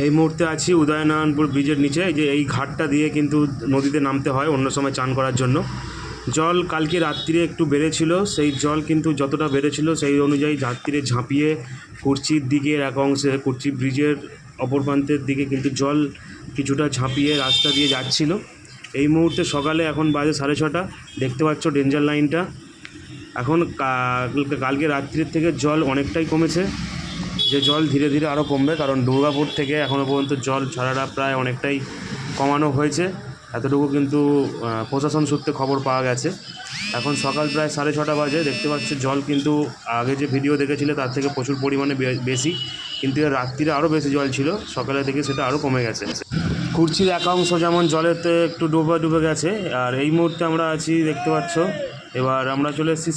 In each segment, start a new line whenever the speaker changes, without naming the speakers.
এই মুহূর্তে আছি উদয়নারায়ণপুর ব্রিজের নিচে। যে এই ঘাটটা দিয়ে কিন্তু নদীতে নামতে হয় অন্য সময় চান করার জন্য। জল কালকে রাত্রিরে একটু বেড়েছিল, সেই জল কিন্তু যতটা বেড়েছিল সেই অনুযায়ী রাত্রিরে ঝাঁপিয়ে কুর্চির দিকের এক অংশে, কুর্চি ব্রিজের অপর প্রান্তের দিকে কিন্তু জল কিছুটা ঝাঁপিয়ে রাস্তা দিয়ে যাচ্ছিল। এই মুহূর্তে সকালে এখন বাজে 6:30, দেখতে পাচ্ছ ডেঞ্জার লাইনটা। এখন কালকে রাত্রির থেকে জল অনেকটাই কমেছে, যে জল ধীরে ধীরে আরও কমবে, কারণ দুর্গাপুর থেকে এখনও পর্যন্ত জল ছাড়াটা প্রায় অনেকটাই কমানো হয়েছে, এতটুকু কিন্তু প্রশাসন সূত্রে খবর পাওয়া গেছে। এখন সকাল প্রায় 6:30 বাজে, দেখতে পাচ্ছ জল কিন্তু আগে যে ভিডিও দেখেছিলে তার থেকে প্রচুর পরিমাণে বেশি, কিন্তু এর রাত্রিরে আরও বেশি জল ছিল, সকালে থেকে সেটা আরও কমে গেছে। কুর্চির একাংশ যেমন জলেতে একটু ডুবে গেছে। আর এই মুহূর্তে আমরা আছি, দেখতে পাচ্ছ, এবার আমরা চলে এসেছি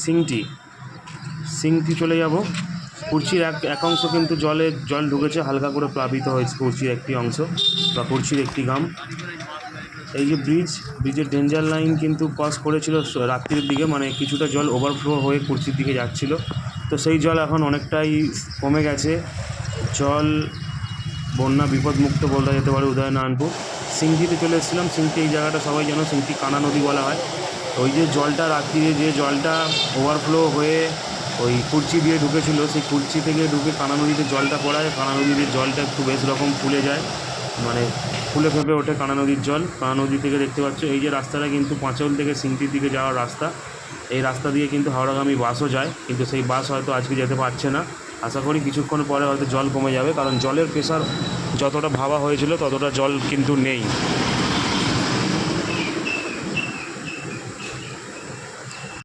সিংটি চলে যাব। কুর্চির এক অংশ কিন্তু জল ঢুকেছে, হালকা করে প্লাবিত হয়েছে কুর্চির একটি অংশ বা কুর্চির একটি গ্রাম। এই যে ব্রিজের ডেঞ্জার লাইন কিন্তু ক্রস করেছিল রাত্রির দিকে, মানে কিছুটা জল ওভারফ্লো হয়ে কুর্চির দিকে যাচ্ছিল, তো সেই জল এখন অনেকটাই কমে গেছে। জল বন্যা বিপদমুক্ত বলা যেতে পারে উদয়নারায়ণপুর। সিংটিতে চলে এসেছিলাম। সিংটি এই জায়গাটা সবাই জানো, সিংটি কানা নদী বলা হয়। ওই যে জলটা রাত্রিরে যে জলটা ওভারফ্লো হয়ে ওই কুর্চি দিয়ে ঢুকেছিল, সেই কুর্চি থেকে ঢুকে কানা নদীতে জলটা পড়ায়, কানা নদীতে জলটা একটু বেশ রকম ফুলে যায়, মানে ফুলে ফেঁপে ওঠে কানা নদীর জল। কানা নদী থেকে দেখতে পাচ্ছ এই যে রাস্তাটা কিন্তু পাঁচল থেকে সিংটির দিকে যাওয়ার রাস্তা, এই রাস্তা দিয়ে কিন্তু হাওড়াগামী বাসও যায়, কিন্তু সেই বাস হয়তো আজকে যেতে পারছে না। আশা করি কিছুক্ষণ পরে হয়তো জল কমে যাবে, কারণ জলের প্রেশার যতটা ভাবা হয়েছিল ততটা জল কিন্তু নেই।